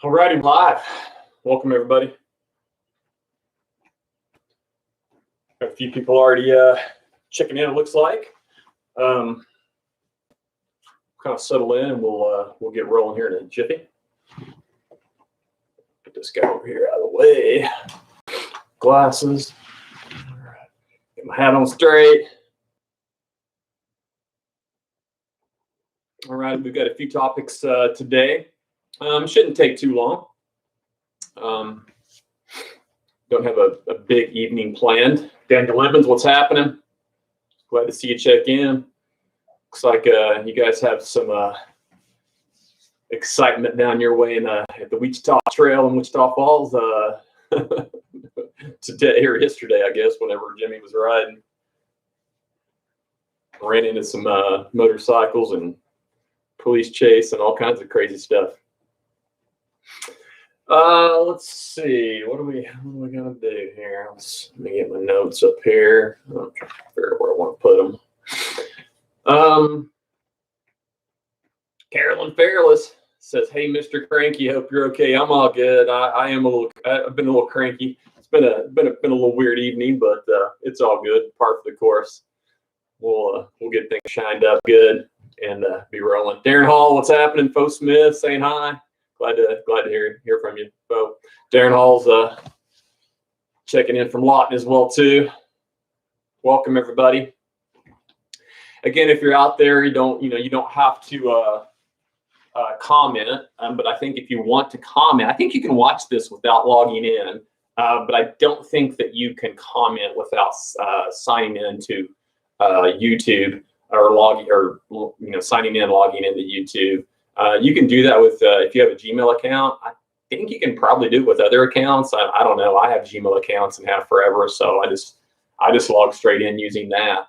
Alrighty, live. Welcome everybody. Got a few people already checking in. It looks like. Kind of settle in, and we'll get rolling here in a jiffy. Get this guy over here out of the way. Glasses. All right. Get my hat on straight. All right, we've got a few topics today. Shouldn't take too long. Don't have a big evening planned. Daniel Evans, what's happening? Glad to see you check in. Looks like you guys have some excitement down your way at the Wichita Trail in Wichita Falls today or yesterday, I guess, whenever Jimmy was riding. Ran into some motorcycles and police chase and all kinds of crazy stuff. Let's see. What are we gonna do here? Let me get my notes up here. I'm trying to figure out where I want to put them. Carolyn Fairless says, "Hey, Mr. Cranky, hope you're okay." I'm all good. I've been a little cranky. It's been a little weird evening, but it's all good. Part of the course. We'll get things shined up good and be rolling. Darren Hall, what's happening? Fo Smith saying hi. Glad to hear from you, Bo. Darren Hall's checking in from Lawton as well too. Welcome everybody. Again, if you're out there, you don't have to comment, but I think if you want to comment, I think you can watch this without logging in, but I don't think that you can comment without signing in to YouTube or signing in, logging into YouTube. You can do that with if you have a Gmail account. I think you can probably do it with other accounts. I don't know. I have Gmail accounts and have forever, so I just log straight in using that.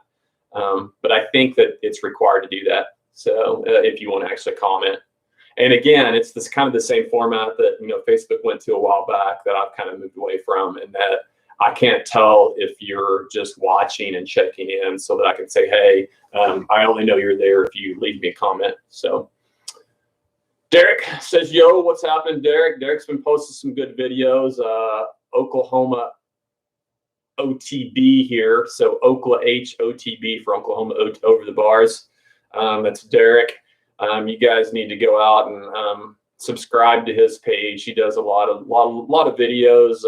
But I think that it's required to do that. So if you want to actually comment, and again, it's this kind of the same format that Facebook went to a while back that I've kind of moved away from, and that I can't tell if you're just watching and checking in, so that I can say, hey, I only know you're there if you leave me a comment. So. Derek says, yo, what's happening, Derek? Derek's been posting some good videos. Oklahoma OTB here. So Oklahoma HOTB for Oklahoma Over the Bars. That's Derek. You guys need to go out and subscribe to his page. He does a lot of videos.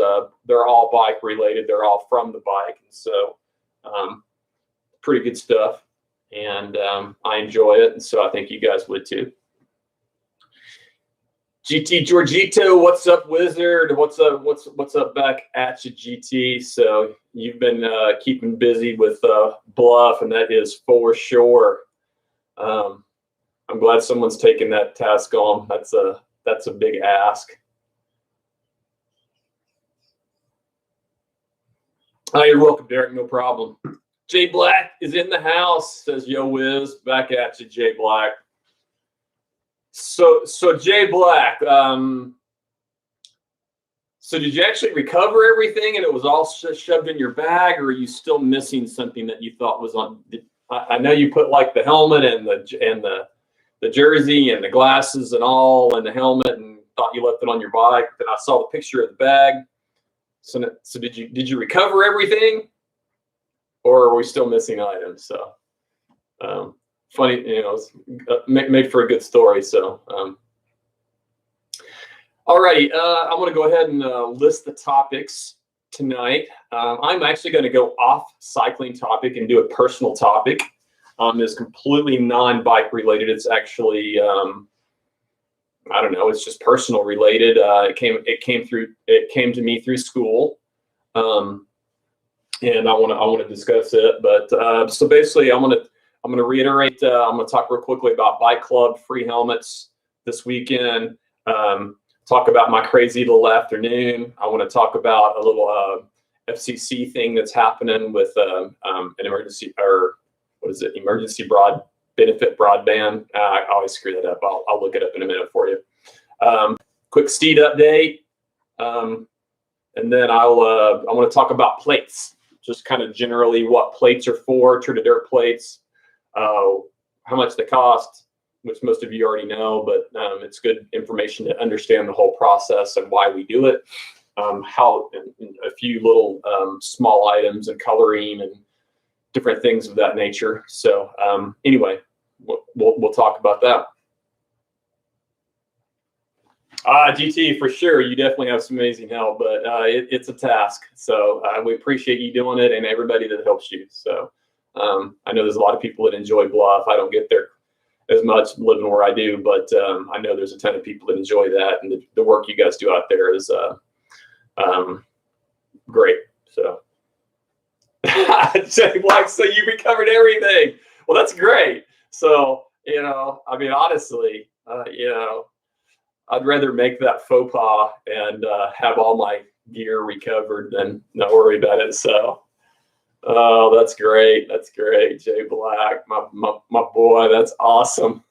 They're all bike related. They're all from the bike. And so pretty good stuff. And I enjoy it. And so I think you guys would too. GT Giorgito, what's up, Wizard? What's up back at you, GT? So you've been keeping busy with Bluff, and that is for sure. I'm glad someone's taking that task on. That's a big ask. Oh, you're welcome, Derek. No problem. Jay Black is in the house. Says, yo, Wiz, back at you, Jay Black. So Jay Black, so did you actually recover everything and it was all shoved in your bag, or are you still missing something that you thought was on? I know you put like the helmet and the jersey and the glasses and all and the helmet and thought you left it on your bike. Then I saw the picture of the bag. So did you recover everything, or are we still missing items? So. Funny, made for a good story. So, alrighty, I'm going to go ahead and list the topics tonight. I'm actually going to go off cycling topic and do a personal topic. It's completely non-bike related. It's actually, I don't know. It's just personal related. It came to me through school, and I want to discuss it. But so basically, I'm going to reiterate, I'm going to talk real quickly about Bike Club free helmets this weekend, talk about my crazy little afternoon. I want to talk about a little FCC thing that's happening with an emergency, or what is it, emergency benefit broadband. I always screw that up. I'll look it up in a minute for you. Quick Steed update. And then I want to talk about plates, just kind of generally what plates are for, True to Dirt plates. How much they cost, which most of you already know, but it's good information to understand the whole process and why we do it. How and a few little small items and coloring and different things of that nature. So anyway, we'll talk about that. GT, for sure, you definitely have some amazing help, but it's a task. So we appreciate you doing it and everybody that helps you. So I know there's a lot of people that enjoy Bluff. I don't get there as much living where I do, but I know there's a ton of people that enjoy that, and the work you guys do out there is great. So like, so you recovered everything. Well, that's great. So, I mean, honestly, I'd rather make that faux pas and have all my gear recovered than not worry about it. So, oh, that's great. That's great. Jay Black, my boy, that's awesome.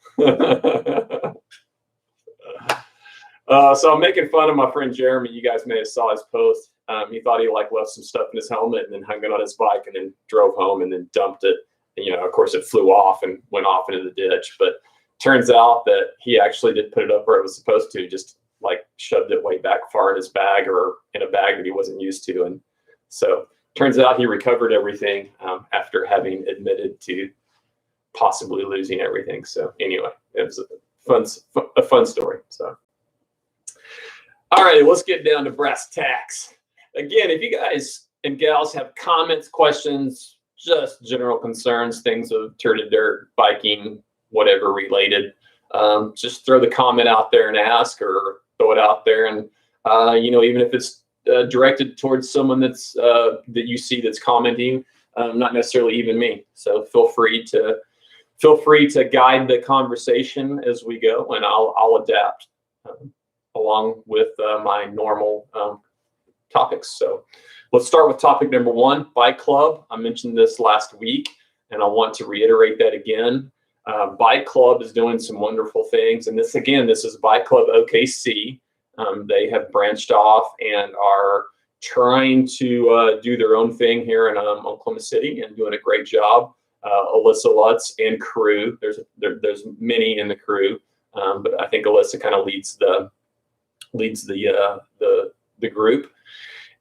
So I'm making fun of my friend Jeremy. You guys may have saw his post. He thought he left some stuff in his helmet and then hung it on his bike and then drove home and then dumped it. And, of course, it flew off and went off into the ditch. But turns out that he actually did put it up where it was supposed to, just like shoved it way back far in his bag or in a bag that he wasn't used to. And so turns out he recovered everything after having admitted to possibly losing everything. So anyway, it was a fun story. So. All right, let's get down to brass tacks. Again, if you guys and gals have comments, questions, just general concerns, things of turd to dirt, biking, whatever related, just throw the comment out there and ask, or throw it out there. And, even if it's directed towards someone that's that you see that's commenting, not necessarily even me. So feel free to guide the conversation as we go, and I'll adapt along with my normal topics. So let's start with topic number one, Bike Club. I mentioned this last week, and I want to reiterate that again. Bike Club is doing some wonderful things. And this is Bike Club OKC. They have branched off and are trying to do their own thing here in Oklahoma City and doing a great job. Alyssa Lutz and crew. There's many in the crew, but I think Alyssa kind of leads the group,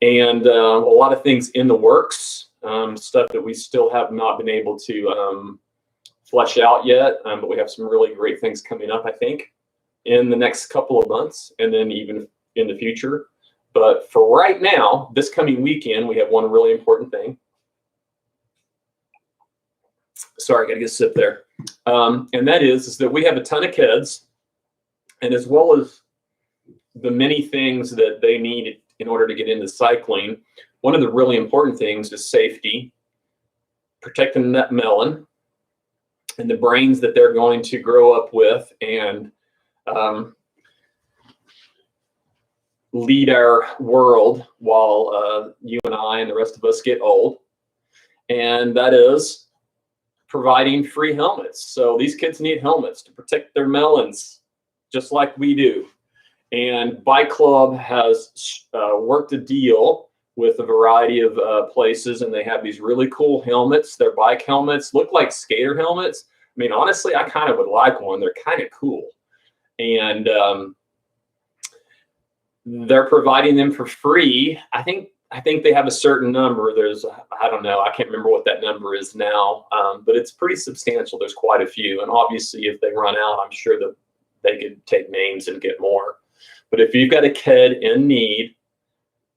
and a lot of things in the works, stuff that we still have not been able to flesh out yet, but we have some really great things coming up, I think, in the next couple of months, and then even in the future. But for right now, this coming weekend, we have one really important thing. Sorry, I got to get a sip there. And that is that we have a ton of kids, and as well as the many things that they need in order to get into cycling, one of the really important things is safety, protecting that melon and the brains that they're going to grow up with and lead our world while you and I and the rest of us get old. And that is providing free helmets. So these kids need helmets to protect their melons, just like we do. And Bike Club has worked a deal with a variety of places, and they have these really cool helmets. Their bike helmets look like skater helmets. I mean, honestly, I kind of would like one. They're kind of cool. And they're providing them for free. I think they have a certain number. I don't know. I can't remember what that number is now, but it's pretty substantial. There's quite a few. And obviously, if they run out, I'm sure that they could take names and get more. But if you've got a kid in need,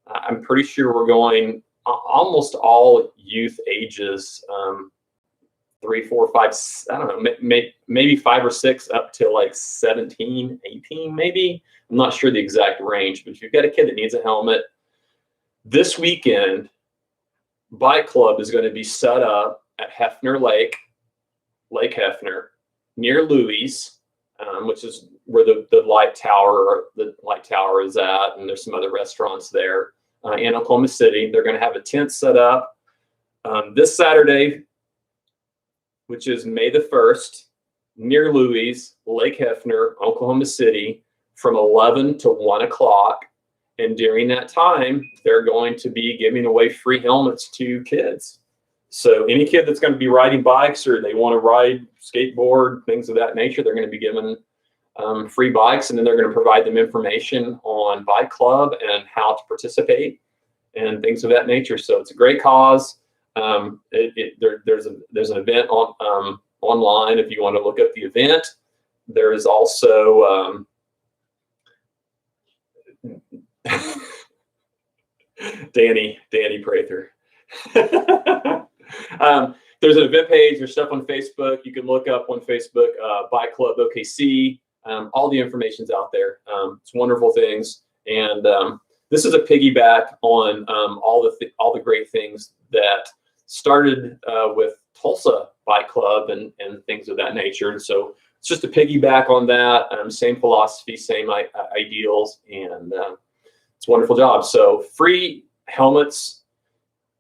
I'm pretty sure we're going almost all youth ages, 3, 4, 5, I don't know, maybe 5 or 6 up to like 17, 18, maybe. I'm not sure the exact range, but if you've got a kid that needs a helmet, this weekend, Bike Club is going to be set up at Hefner Lake Hefner, near Louis, which is where the light tower is at, and there's some other restaurants there in Oklahoma City. They're going to have a tent set up this Saturday, which is May the 1st, near Louis, Lake Hefner, Oklahoma City, from 11 to 1 o'clock. And during that time, they're going to be giving away free helmets to kids. So any kid that's going to be riding bikes or they want to ride skateboard, things of that nature, they're going to be given free bikes, and then they're going to provide them information on bike club and how to participate and things of that nature. So it's a great cause. There's an event on online if you want to look up the event. There is also Danny Prather. There's an event page. There's stuff on Facebook. You can look up on Facebook, Bike Club OKC. All the information's out there. It's wonderful things, and this is a piggyback on all the great things that started with Tulsa Bike Club and things of that nature. And so it's just a piggyback on that. Same philosophy, same ideals, and it's a wonderful job. So free helmets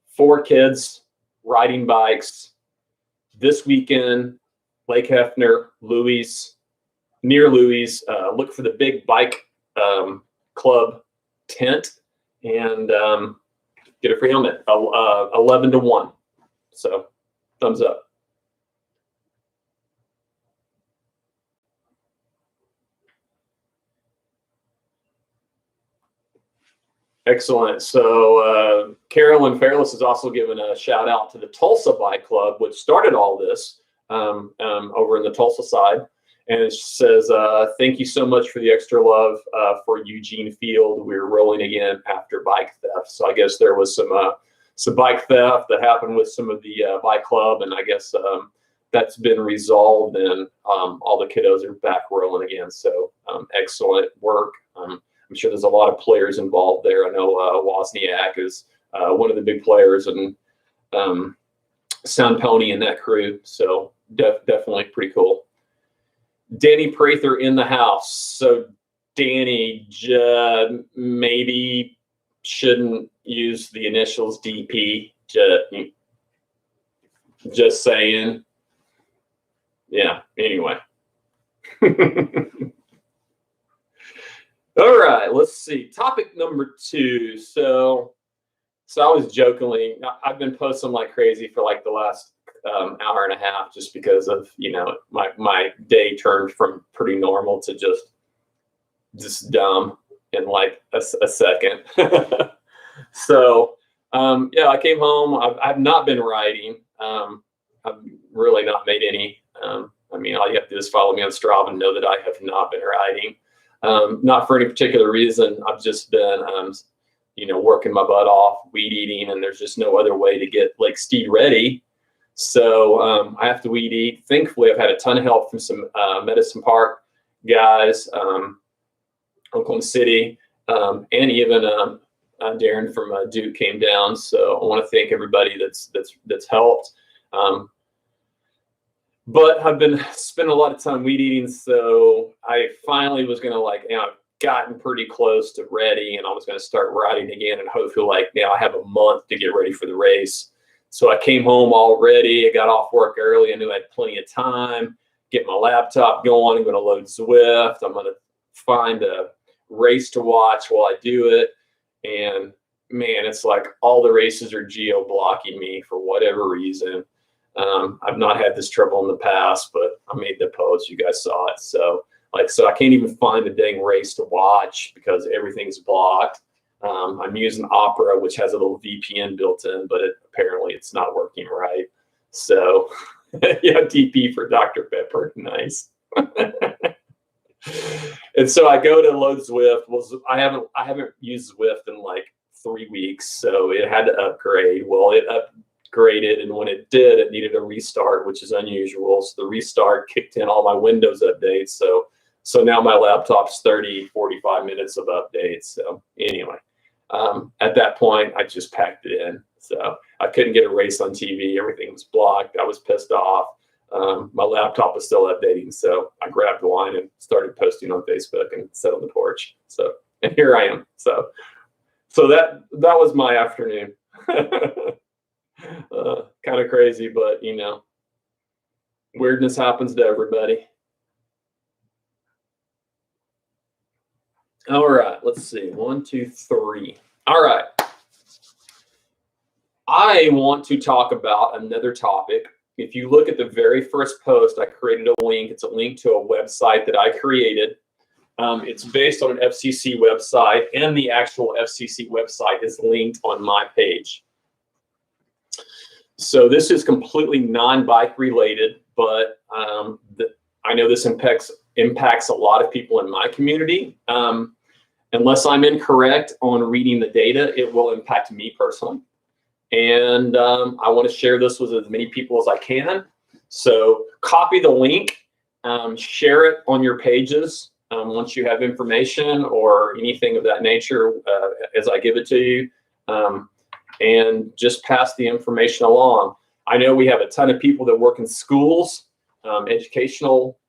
for kids riding bikes this weekend. Lake Hefner, Louis, near Louis. Look for the big bike club tent and get a free helmet. 11-1. So thumbs up. Excellent. So Carolyn Fairless has also given a shout out to the Tulsa Bike Club, which started all this over in the Tulsa side. And it says, thank you so much for the extra love for Eugene Field. We're rolling again after bike theft. So I guess there was some bike theft that happened with some of the bike club. And I guess that's been resolved and all the kiddos are back rolling again. So excellent work. I'm sure there's a lot of players involved there. I know Wozniak is one of the big players, and Sound Pony and that crew. So definitely pretty cool. Danny Prather in the house. So Danny maybe shouldn't use the initials DP. Just saying. Yeah, anyway. All right, let's see. Topic number 2. So I was jokingly, I've been posting like crazy for like the last hour and a half, just because of, my day turned from pretty normal to just dumb in like a second. So yeah, I came home. I've not been riding. I've really not made any. I mean, all you have to do is follow me on Strava and know that I have not been riding. Not for any particular reason. I've just been, working my butt off, weed eating, and there's just no other way to get Lake Steed ready. So I have to weed eat. Thankfully, I've had a ton of help from some Medicine Park guys, Oklahoma City, and even Darren from Duke came down. So I want to thank everybody that's helped. But I've been spending a lot of time weed eating, so I finally was going to I've gotten pretty close to ready, and I was going to start riding again, and hopefully I have a month to get ready for the race. So I came home all ready. I got off work early. I knew I had plenty of time. Get my laptop going. I'm going to load Zwift. I'm going to find a race to watch while I do it. And man, it's like all the races are geo-blocking me for whatever reason. I've not had this trouble in the past, but I made the post. You guys saw it. So I can't even find the dang race to watch because everything's blocked. I'm using Opera, which has a little VPN built in, but apparently it's not working right. So yeah, DP for Dr. Pepper. Nice. And so I go to load Zwift. Well, I haven't used Zwift in like 3 weeks, so it had to upgrade. Well, it upgraded, and when it did, it needed a restart, which is unusual. So the restart kicked in all my Windows updates. So now my laptop's 30-45 minutes of updates. So anyway, at that point, I just packed it in. So I couldn't get a race on TV. Everything was blocked. I was pissed off. My laptop was still updating. So I grabbed wine and started posting on Facebook and sat on the porch. So, and here I am. So that was my afternoon. Kind of crazy, but weirdness happens to everybody. All right, let's see. 1, 2, 3. All right. I want to talk about another topic. If you look at the very first post, I created a link. It's a link to a website that I created. It's based on an FCC website, and the actual FCC website is linked on my page. So this is completely non-bike related, but I know this impacts a lot of people in my community. Unless I'm incorrect on reading the data, it will impact me personally. And I want to share this with as many people as I can. So copy the link, share it on your pages once you have information or anything of that nature as I give it to you, and just pass the information along. I know we have a ton of people that work in schools, educational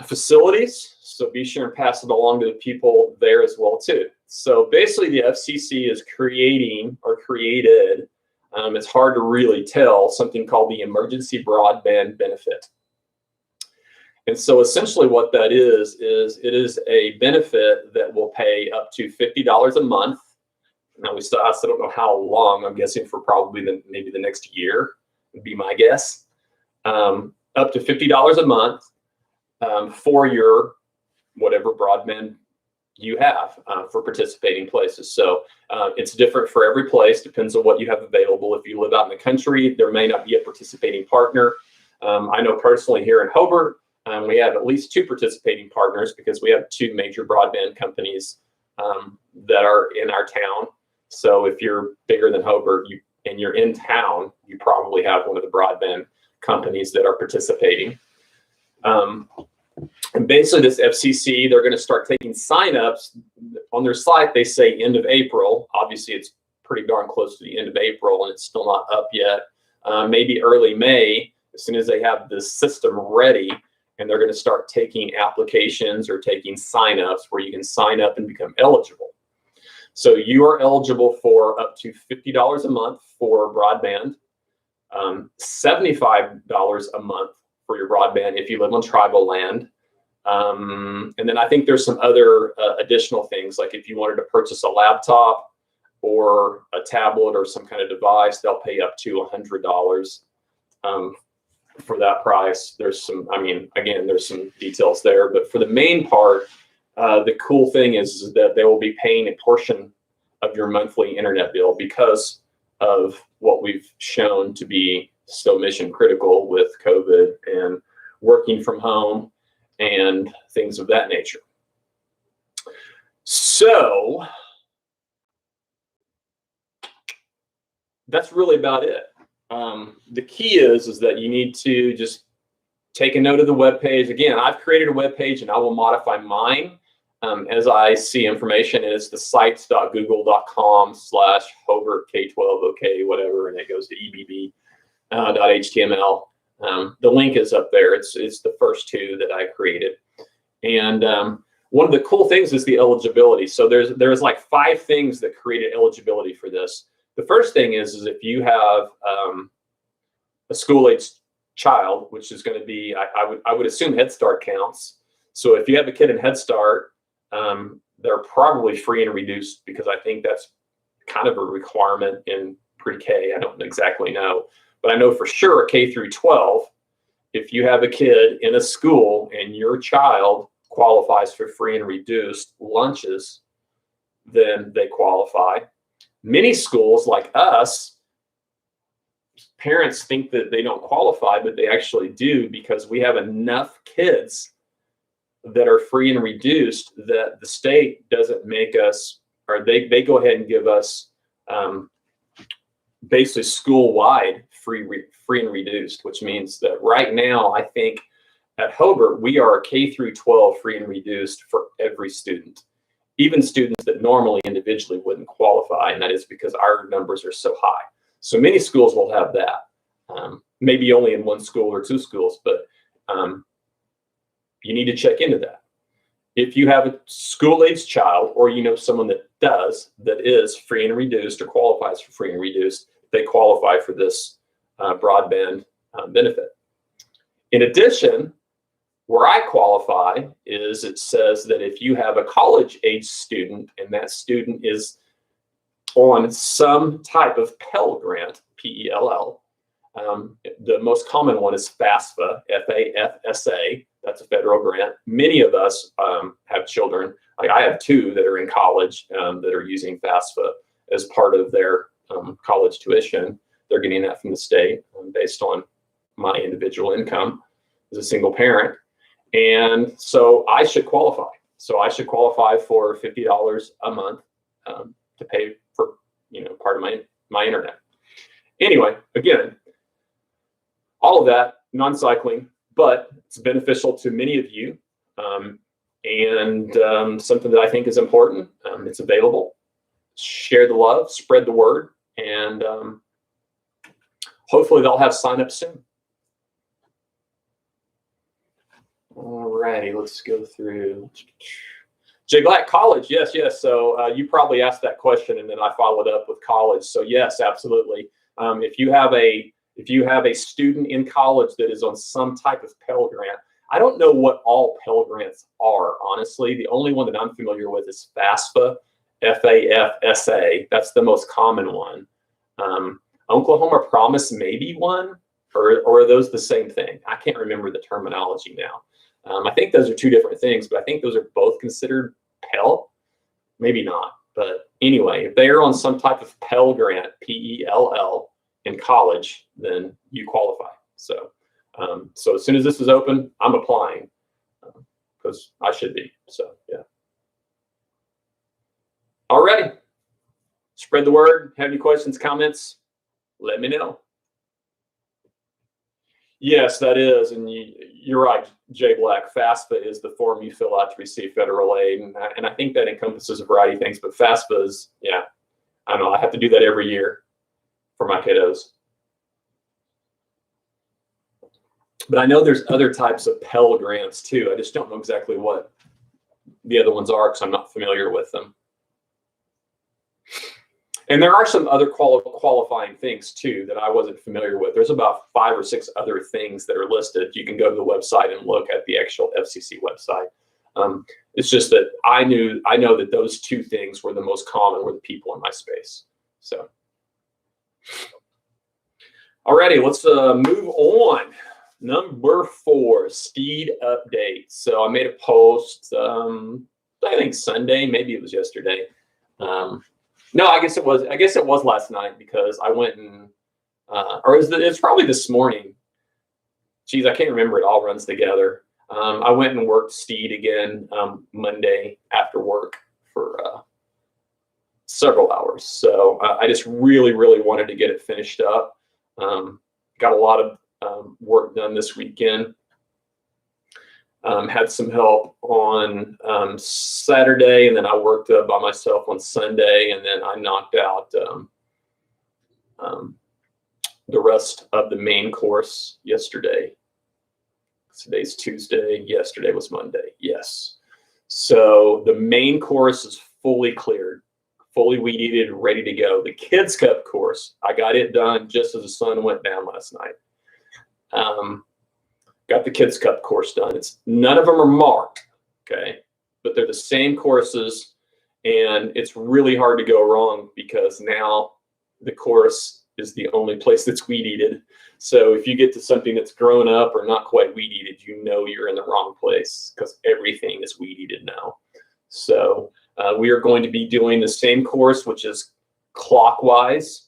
facilities, so be sure and pass it along to the people there as well too. So basically the FCC is creating or created, it's hard to really tell, something called the Emergency Broadband Benefit. And so essentially what that is it is a benefit that will pay up to $50 a month. Now I still don't know how long. I'm guessing for probably maybe the next year would be my guess. Up to $50 a month for your whatever broadband you have for participating places. So it's different for every place, depends on what you have available. If you live out in the country, there may not be a participating partner. I know personally here in Hobart, we have at least 2 participating partners because we have 2 major broadband companies that are in our town. So if you're bigger than Hobart and you're in town, you probably have one of the broadband companies that are participating. And basically this FCC, they're going to start taking signups. On their site, they say end of April. Obviously, it's pretty darn close to the end of April, and it's still not up yet. Maybe early May, as soon as they have this system ready, and they're going to start taking applications or taking signups where you can sign up and become eligible. So you are eligible for up to $50 a month for broadband, $75 a month for your broadband if you live on tribal land. And then I think there's some other additional things, like if you wanted to purchase a laptop or a tablet or some kind of device, they'll pay up to $100 for that price. There's some, again, there's some details there, but for the main part, the cool thing is that they will be paying a portion of your monthly internet bill because of what we've shown to be still mission critical with COVID and working from home and things of that nature. So that's really about it. The key is that you need to just take a note of the web page. Again, I've created a web page and I will modify mine as I see information, and it's the sites.google.com/HobartK12OK, whatever, and it goes to ebb.html. The link is up there. It's the first 2 that I created. And one of the cool things is the eligibility. So there's like 5 things that created eligibility for this. The first thing is if you have a school-aged child, which is going to be, I would assume Head Start counts. So if you have a kid in Head Start, they're probably free and reduced because I think that's kind of a requirement in pre-K. I don't exactly know. But I know for sure K through 12, if you have a kid in a school and your child qualifies for free and reduced lunches, then they qualify. Many schools like us, parents think that they don't qualify, but they actually do because we have enough kids that are free and reduced that the state doesn't make us, or they go ahead and give us basically school-wide free and reduced, which means that right now, I think at Hobart, we are K through 12 free and reduced for every student, even students that normally individually wouldn't qualify, and that is because our numbers are so high. So many schools will have that, maybe only in 1 school or 2 schools, but you need to check into that. If you have a school-aged child, or you know someone that is free and reduced or qualifies for free and reduced, they qualify for this broadband benefit. In addition, where I qualify is it says that if you have a college-age student and that student is on some type of Pell Grant, P-E-L-L. The most common one is FAFSA, F-A-F-S-A. That's a federal grant. Many of us have children. Like I have two that are in college that are using FAFSA as part of their college tuition. They're getting that from the state based on my individual income as a single parent. And so I should qualify. So I should qualify for $50 a month to pay for, part of my internet. Anyway, again, all of that non-cycling, but it's beneficial to many of you, and something that I think is important. It's available. Share the love, spread the word, and hopefully they'll have sign up soon. All righty, let's go through. Jay Black, college, yes. So you probably asked that question, and then I followed up with college. So yes, absolutely. If you have a student in college that is on some type of Pell Grant, I don't know what all Pell Grants are, honestly. The only one that I'm familiar with is FAFSA, F-A-F-S-A. That's the most common one. Oklahoma Promise may be one, or are those the same thing? I can't remember the terminology now. I think those are two different things, but I think those are both considered Pell. Maybe not. But anyway, if they are on some type of Pell Grant, P-E-L-L, in college, then you qualify. So as soon as this is open, I'm applying because I should be. So yeah. All righty. Spread the word. Have any questions, comments? Let me know. Yes, that is, and you're right, Jay Black. FAFSA is the form you fill out to receive federal aid, and I think that encompasses a variety of things. But FAFSA is, yeah, I don't know. I have to do that every year for my kiddos. But I know there's other types of Pell Grants too. I just don't know exactly what the other ones are because I'm not familiar with them. And there are some other qualifying things too that I wasn't familiar with. There's about 5 or 6 other things that are listed. You can go to the website and look at the actual FCC website. It's just that I know that those 2 things were the most common were the people in my space. So, alrighty, let's move on. Number 4, speed updates. So I made a post, I think Sunday, maybe it was yesterday. No, I guess it was last night because I went and, or it's probably this morning. Geez, I can't remember. It all runs together. I went and worked Steed again Monday after work for several hours. So I just really wanted to get it finished up. Got a lot of work done this weekend. Had some help on Saturday, and then I worked by myself on Sunday, and then I knocked out the rest of the main course yesterday. Today's Tuesday. Yesterday was Monday. Yes. So the main course is fully cleared, fully weed eated, ready to go. The Kids Cup course, I got it done just as the sun went down last night. Got the Kids Cup course done. None of them are marked, okay, but they're the same courses, and it's really hard to go wrong because now the course is the only place that's weed eated. So if you get to something that's grown up or not quite weed eated, you know you're in the wrong place because everything is weed eated now. So we are going to be doing the same course, which is clockwise,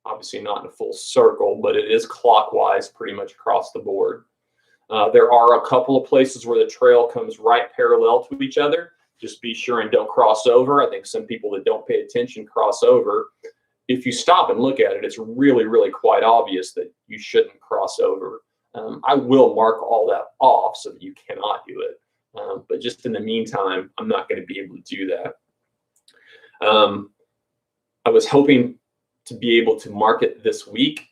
obviously not in a full circle, but it is clockwise pretty much across the board. There are a couple of places where the trail comes right parallel to each other. Just be sure and don't cross over. I think some people that don't pay attention cross over. If you stop and look at it, it's really quite obvious that you shouldn't cross over. I will mark all that off so that you cannot do it. But just in the meantime, I'm not going to be able to do that. I was hoping to be able to mark it this week.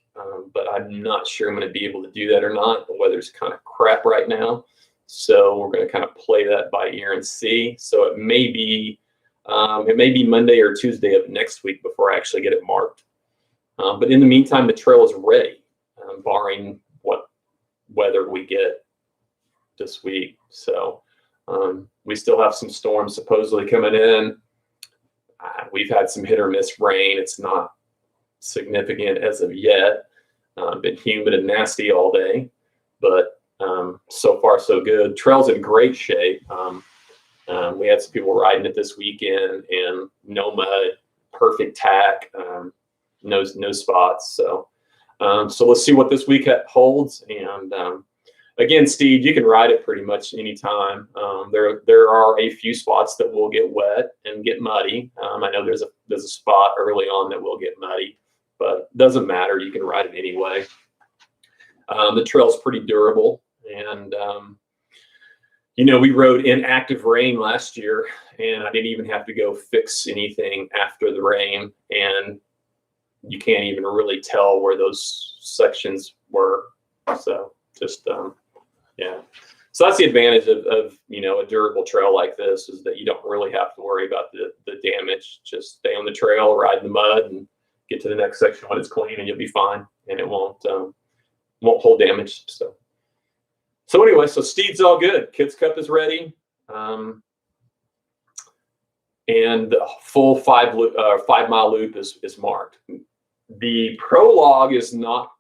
But I'm not sure I'm going to be able to do that or not. The weather's kind of crap right now. So we're going to kind of play that by ear and see. So it may be Monday or Tuesday of next week before I actually get it marked. But in the meantime, the trail is ready, barring what weather we get this week. So we still have some storms supposedly coming in. we've had some hit or miss rain. It's not significant as of yet. Been humid and nasty all day, but so far so good. Trail's in great shape. We had some people riding it this weekend, and no mud, perfect tack, no spots. So let's see what this week holds. And again, Steve, you can ride it pretty much anytime. There are a few spots that will get wet and get muddy. I know there's a spot early on that will get muddy, but it doesn't matter. You can ride it anyway. The trail's pretty durable, and we rode in active rain last year, and I didn't even have to go fix anything after the rain, and you can't even really tell where those sections were. So just yeah. So that's the advantage of a durable trail like this, is that you don't really have to worry about the damage. Just stay on the trail, ride in the mud, and get to the next section when it's clean, and you'll be fine, and it won't hold damage. So anyway, so Steed's all good. Kids Cup is ready, and the full 5 mile loop is marked. The prologue is not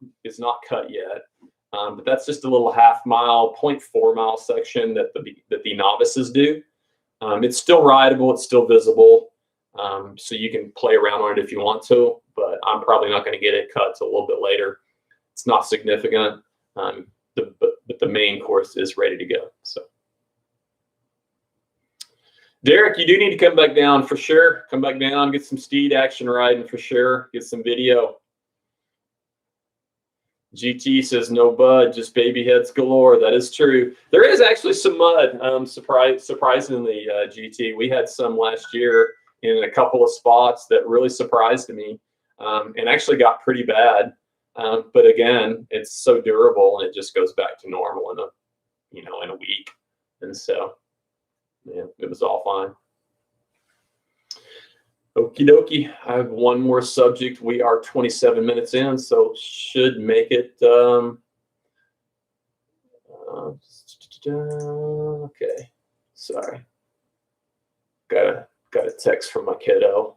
cut yet, but that's just a little 0.4 mile section that the novices do. It's still rideable. It's still visible, so you can play around on it if you want to. But I'm probably not going to get it cut till a little bit later. It's not significant, but the main course is ready to go. So, Derek, you do need to come back down for sure. Come back down, get some Steed action riding for sure. Get some video. GT says no bud, just baby heads galore. That is true. There is actually some mud. Surprisingly, GT, we had some last year in a couple of spots that really surprised me, and actually got pretty bad. But again, it's so durable, and it just goes back to normal in a week. And so, yeah, it was all fine. Okie dokie. I have one more subject. We are 27 minutes in, so should make it. Okay. Sorry. Got a text from my kiddo.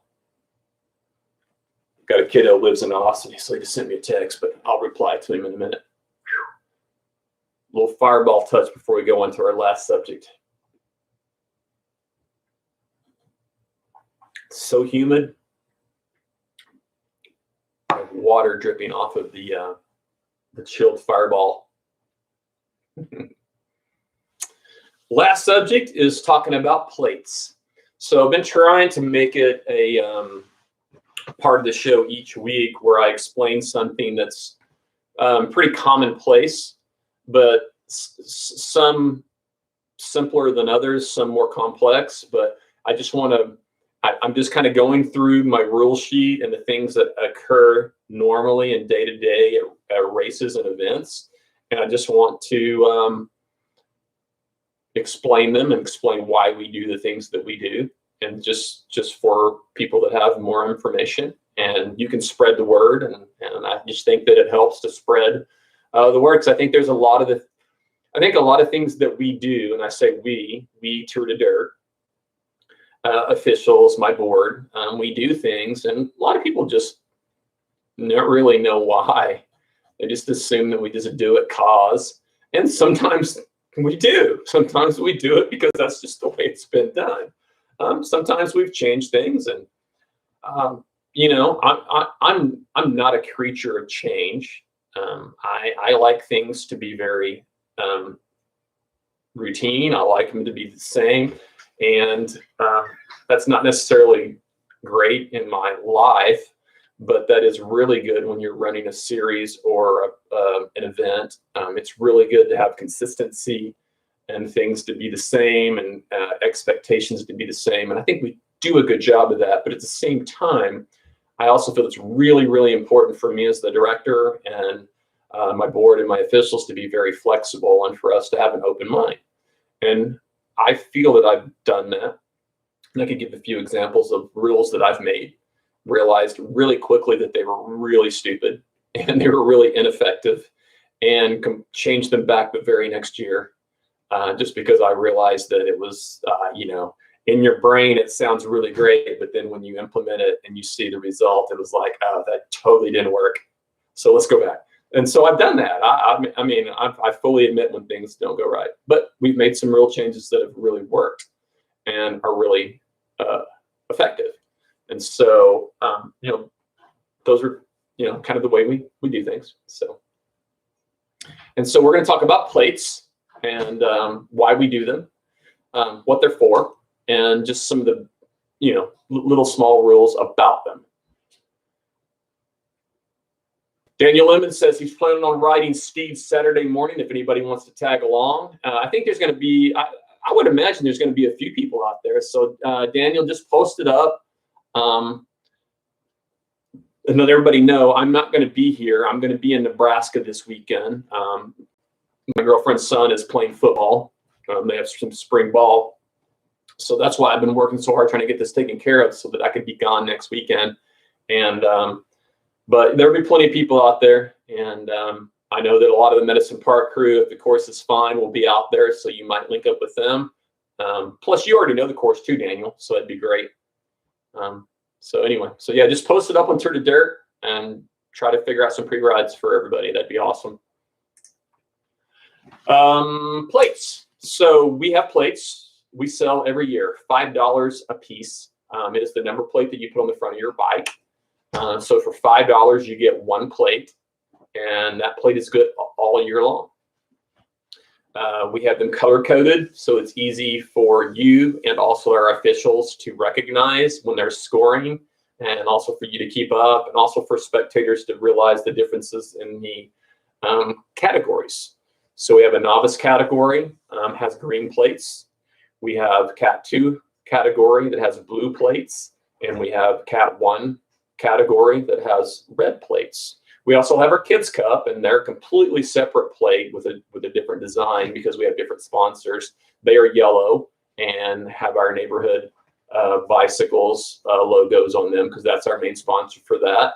Got a kiddo who lives in Austin, so he just sent me a text, but I'll reply to him in a minute. Little fireball touch before we go on to our last subject. It's so humid. Water dripping off of the chilled fireball. Last subject is talking about plates. So I've been trying to make it a part of the show each week where I explain something that's pretty commonplace, but some simpler than others, some more complex. But I just want to, I'm just kind of going through my rule sheet and the things that occur normally in day-to-day at races and events. And I just want to explain them and explain why we do the things that we do. And just for people that have more information, and you can spread the word. And I just think that it helps to spread the word. Because I think there's a lot of things that we do, and I say we Tour de Dirt officials, my board, we do things, and a lot of people just don't really know why. They just assume that we just do it cause, and sometimes we do. Sometimes we do it because that's just the way it's been done. Sometimes we've changed things, and I'm not a creature of change. I like things to be very routine. I like them to be the same, and that's not necessarily great in my life, but that is really good when you're running a series or an event. It's really good to have consistency and things to be the same, and expectations to be the same. And I think we do a good job of that. But at the same time, I also feel it's really, really important for me as the director and my board and my officials to be very flexible, and for us to have an open mind. And I feel that I've done that. And I could give a few examples of rules that I've made, realized really quickly that they were really stupid and they were really ineffective, and changed them back the very next year. Just because I realized that it was, in your brain, it sounds really great, but then when you implement it and you see the result, it was like, oh, that totally didn't work. So let's go back. And so I've done that. I mean, I fully admit when things don't go right, but we've made some real changes that have really worked and are really effective. And so, those are, kind of the way we do things. So, and so we're going to talk about plates and why we do them, what they're for, and just some of the, little small rules about them. Daniel Lemon says he's planning on riding Steve's Saturday morning if anybody wants to tag along. I think there's going to be, I would imagine there's going to be a few people out there. So Daniel, just post it up. And let everybody know I'm not going to be here. I'm going to be in Nebraska this weekend. My girlfriend's son is playing football. They have some spring ball. So that's why I've been working so hard trying to get this taken care of so that I could be gone next weekend. And but there'll be plenty of people out there. And I know that a lot of the Medicine Park crew, if the course is fine, will be out there. So you might link up with them. Plus, you already know the course too, Daniel. So that'd be great. So anyway, so yeah, just post it up on Tour de Dirt and try to figure out some pre-rides for everybody. That'd be awesome. Plates. So we have plates we sell every year, $5 a piece. It is the number plate that you put on the front of your bike. So for $5, you get one plate, and that plate is good all year long. We have them color coded, so it's easy for you and also our officials to recognize when they're scoring, and also for you to keep up, and also for spectators to realize the differences in the categories. So we have a novice category, has green plates. We have Cat 2 category that has blue plates, and we have Cat 1 category that has red plates. We also have our Kids Cup, and they're a completely separate plate with a different design because we have different sponsors. They are yellow and have our neighborhood bicycles logos on them because that's our main sponsor for that.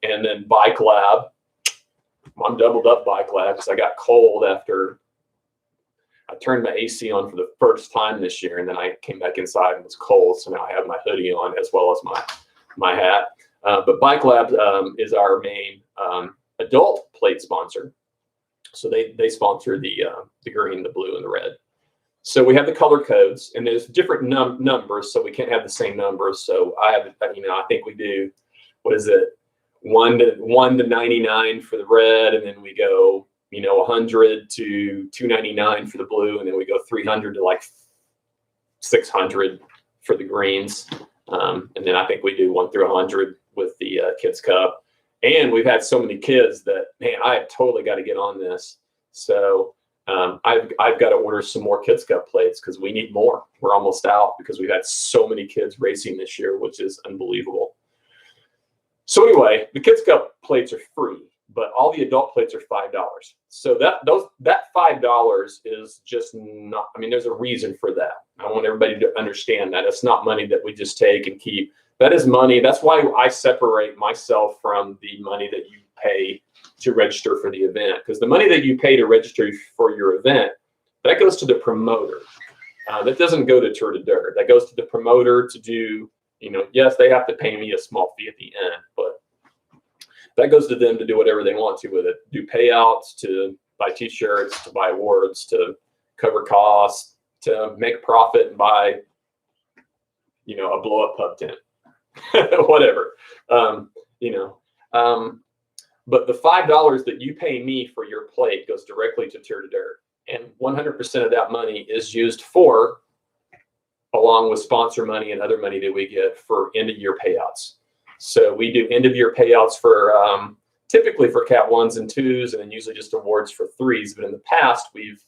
And then Bike Lab, I'm doubled up Bike Lab because I got cold after I turned my AC on for the first time this year, and then I came back inside and it was cold, so now I have my hoodie on as well as my hat. But Bike Lab is our main adult plate sponsor. So they sponsor the green, the blue, and the red. So we have the color codes, and there's different numbers, so we can't have the same numbers. So I think we do, what is it, 1 to 99 for the red, and then we go 100 to 299 for the blue, and then we go 300 to like 600 for the greens. And then I think we do 1 through 100 with the Kids Cup. And we've had so many kids that, man, I have totally got to get on this. So I've got to order some more Kids Cup plates because we need more. We're almost out because we've had so many kids racing this year, which is unbelievable. So anyway, the Kids Cup plates are free, but all the adult plates are $5. So that $5 is just not, there's a reason for that. I want everybody to understand that it's not money that we just take and keep. That is money. That's why I separate myself from the money that you pay to register for the event, because the money that you pay to register for your event, that goes to the promoter. That doesn't go to Tour de Dirt. That goes to the promoter to do, yes, they have to pay me a small fee at the end, but that goes to them to do whatever they want to with it. Do payouts, to buy T-shirts, to buy awards, to cover costs, to make profit and buy, a blow-up pub tent, whatever. But the $5 that you pay me for your plate goes directly to Tour de Dirt, and 100% of that money is used for, along with sponsor money and other money that we get for end-of-year payouts. So we do end-of-year payouts for typically for Cat 1s and 2s, and then usually just awards for 3s. But in the past, we've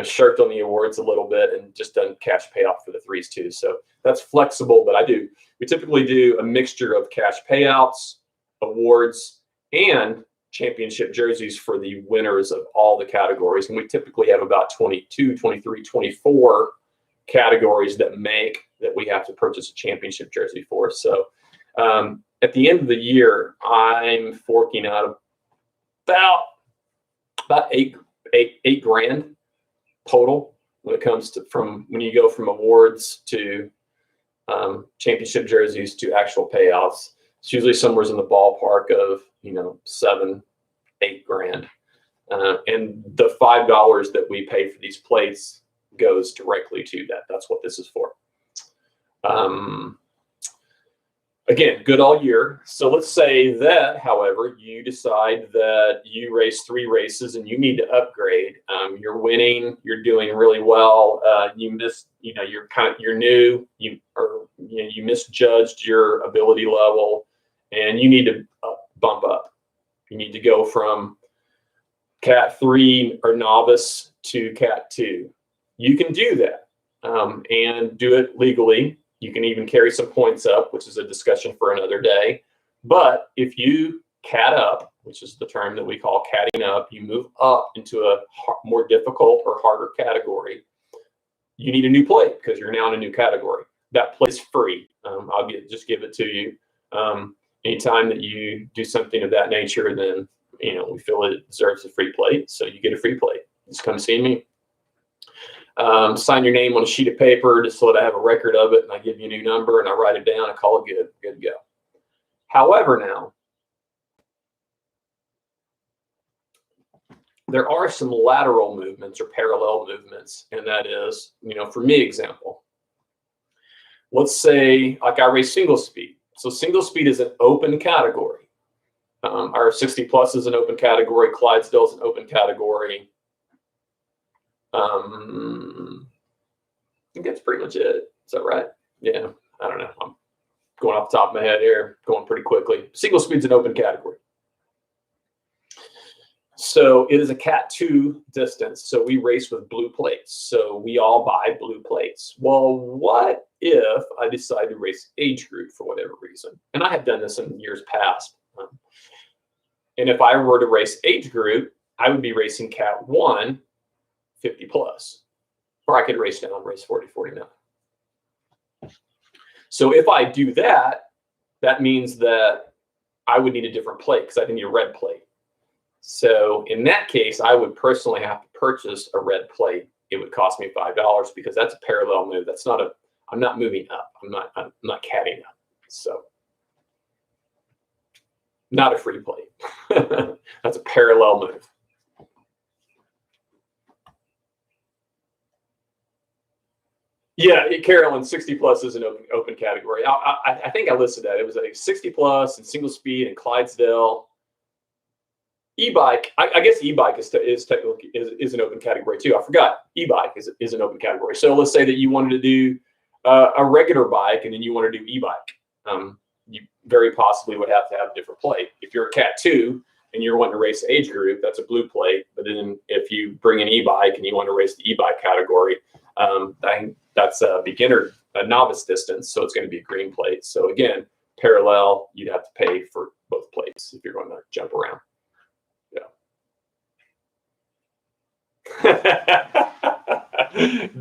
shirked on the awards a little bit and just done cash payout for the 3s too. So that's flexible, but we typically do a mixture of cash payouts, awards, and championship jerseys for the winners of all the categories. And we typically have about 22, 23, 24 categories that we have to purchase a championship jersey for. So at the end of the year, I'm forking out about $8 grand total when it comes to when you go from awards to championship jerseys to actual payouts. It's usually somewhere in the ballpark of, you know, $7-8 grand. And the $5 that we pay for these plates goes directly to that. That's what this is for. Again, good all year. So let's say that, however, you decide that you race 3 races and you need to upgrade. You're winning, you're doing really well. You missed, you know, you're new, you misjudged your ability level, and you need to bump up. You need to go from Cat 3 or novice to Cat 2. You can do that and do it legally. You can even carry some points up, which is a discussion for another day. But if you cat up, which is the term that we call catting up, you move up into a more difficult or harder category, you need a new plate because you're now in a new category. That plate's free. I'll just give it to you. Anytime that you do something of that nature, then, you know, we feel it deserves a free plate, so you get a free plate. Just come see me. Sign your name on a sheet of paper just so that I have a record of it, and I give you a new number and I write it down and call it good to go. However, now there are some lateral movements or parallel movements, and that is, you know, for me, example, let's say like I race single speed. So single speed is an open category. Our 60 plus is an open category. Clydesdale is an open category. I think that's pretty much it. Is that right? Yeah, I don't know. I'm going off the top of my head here, going pretty quickly. Single speed's an open category. So it is a Cat 2 distance. So we race with blue plates. So we all buy blue plates. Well, what if I decide to race age group for whatever reason? And I have done this in years past. And if I were to race age group, I would be racing Cat 1, 50 plus, or I could race down and race 40, 49. So if I do that, that means that I would need a different plate because I need a red plate. So in that case, I would personally have to purchase a red plate. It would cost me $5 because that's a parallel move. That's not I'm not moving up. I'm not catting up. So not a free plate. That's a parallel move. Yeah, Carolyn, 60 plus is an open category. I think I listed that. It was a 60 plus and single speed and Clydesdale. E-bike, I guess e-bike is technically is an open category too. I forgot e-bike is an open category. So let's say that you wanted to do a regular bike and then you want to do e-bike. You very possibly would have to have a different plate. If you're a Cat 2 and you're wanting to race age group, that's a blue plate. But then if you bring an e-bike and you want to race the e-bike category, that's a beginner, a novice distance. So it's going to be a green plate. So again, parallel, you'd have to pay for both plates if you're going to jump around.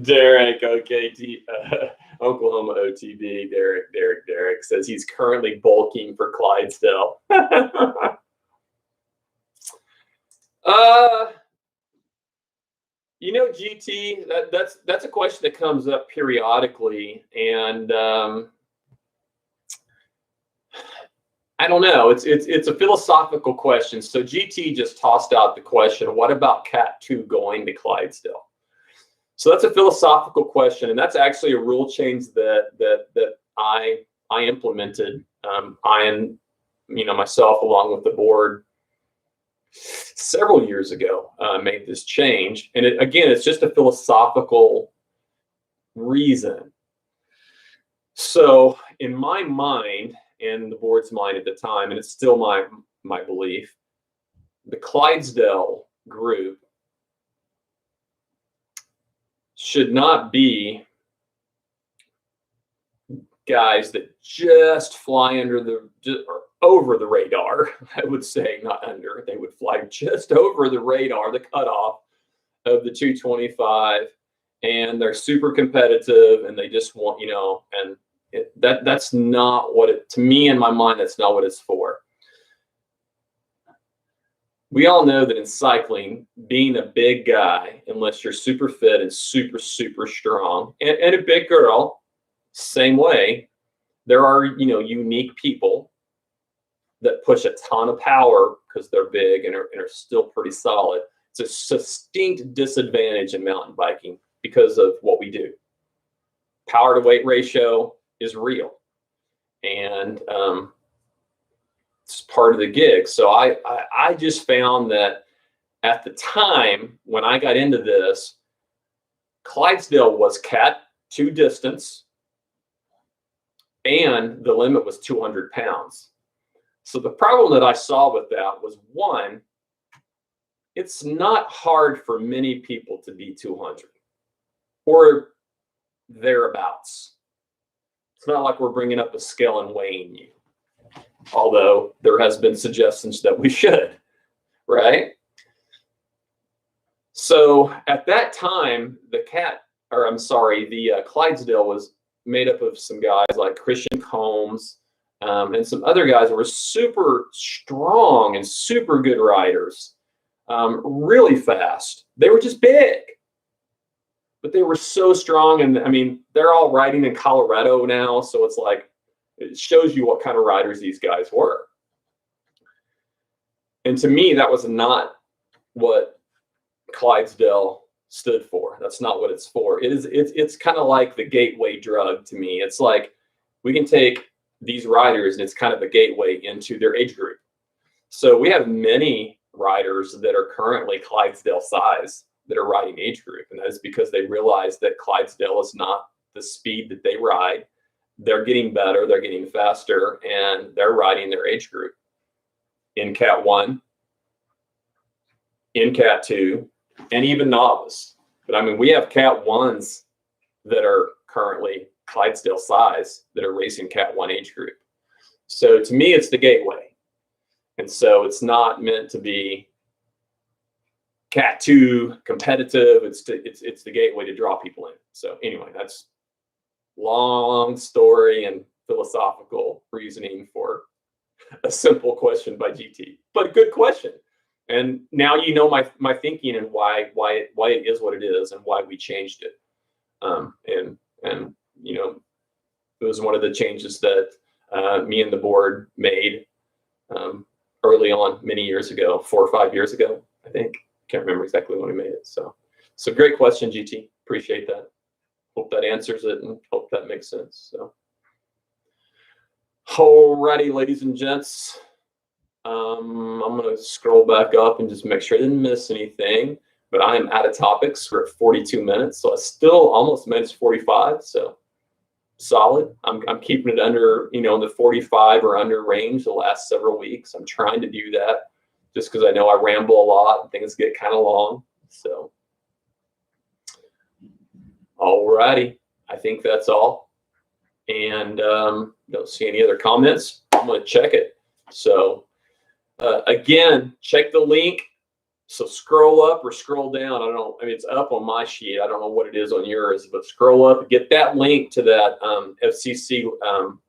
Derek, OKT, Oklahoma OTB, Derek says he's currently bulking for Clydesdale. You know, GT, that's a question that comes up periodically, and I don't know. It's a philosophical question. So GT just tossed out the question, what about Cat 2 going to Clydesdale? So that's a philosophical question, and that's actually a rule change that I implemented. I and myself along with the board several years ago made this change, and it's just a philosophical reason. So in my mind, and the board's mind at the time, and it's still my belief, the Clydesdale group should not be guys that just fly over the radar. I would say not under. They would fly just over the radar, the cutoff of the 225, and they're super competitive, and they just want, and that's not what it, to me in my mind, that's not what it's for. we all know that in cycling, being a big guy, unless you're super fit and super, super strong, and a big girl, same way, there are, unique people that push a ton of power because they're big and are still pretty solid. It's a distinct disadvantage in mountain biking because of what we do. Power to weight ratio is real. And it's part of the gig. So I just found that at the time when I got into this, Clydesdale was Cat 2 distance, and the limit was 200 pounds. So the problem that I saw with that was, one, it's not hard for many people to be 200 or thereabouts. It's not like we're bringing up a scale and weighing you, although there has been suggestions that we should, right? So at that time, the Clydesdale was made up of some guys like Christian Combs and some other guys that were super strong and super good riders, really fast. They were just big, but they were so strong. And I mean, they're all riding in Colorado now, so it's like, it shows you what kind of riders these guys were. And to me, that was not what Clydesdale stood for. That's not what it's for. It's kind of like the gateway drug to me. It's like we can take these riders and it's kind of a gateway into their age group. So we have many riders that are currently Clydesdale size that are riding age group. And that is because they realize that Clydesdale is not the speed that they ride. They're getting better, they're getting faster, and they're riding their age group in Cat 1, in Cat 2, and even novice. But I mean, we have Cat 1s that are currently Clydesdale size that are racing Cat 1 age group. So to me, it's the gateway. And so it's not meant to be Cat 2 competitive. It's the gateway to draw people in. So anyway, that's long story and philosophical reasoning for a simple question by GT, but a good question. And now you know my thinking and why it is what it is and why we changed it. And it was one of the changes that me and the board made early on, many years ago, 4 or 5 years ago, I think. Can't remember exactly when we made it. So great question, GT. Appreciate that. Hope that answers it and hope that makes sense. So, alrighty, ladies and gents. I'm going to scroll back up and just make sure I didn't miss anything, but I am out of topics. We're at 42 minutes, so I still almost made 45. So solid. I'm keeping it under, in the 45 or under range the last several weeks. I'm trying to do that just because I know I ramble a lot and things get kind of long. So, alrighty, I think that's all. And don't see any other comments. I'm going to check it. So again, check the link. So scroll up or scroll down. I don't know. I mean, it's up on my sheet. I don't know what it is on yours, but scroll up, get that link to that FCC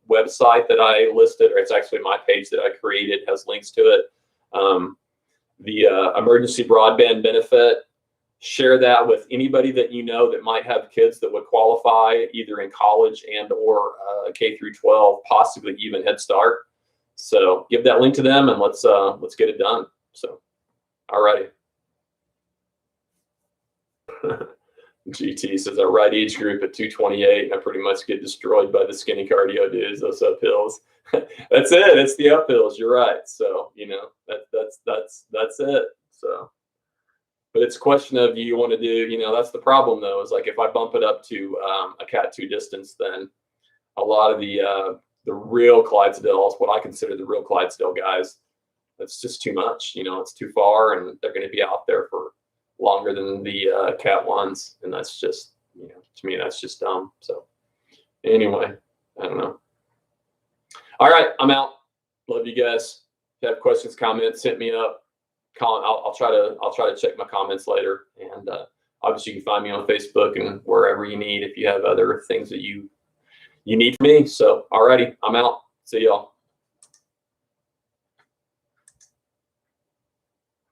website that I listed, or it's actually my page that I created, has links to it. The emergency broadband benefit. Share that with anybody that you know that might have kids that would qualify either in college and or K through 12, possibly even Head Start. So give that link to them and let's get it done. So, all righty. GT says I ride age group at 228 and I pretty much get destroyed by the skinny cardio dudes, those uphills. That's it. It's the uphills. You're right. So that's it. So. But it's a question of, you want to do, that's the problem though, is like if I bump it up to a Cat 2 distance, then a lot of the real Clydesdales, what I consider the real Clydesdale guys, that's just too much. It's too far and they're going to be out there for longer than the Cat 1s. And that's just, to me, that's just dumb. So anyway, I don't know. All right, I'm out. Love you guys. If you have questions, comments, hit me up. I'll try to check my comments later, and obviously you can find me on Facebook and wherever you need if you have other things that you need from me. So alrighty, I'm out. See y'all.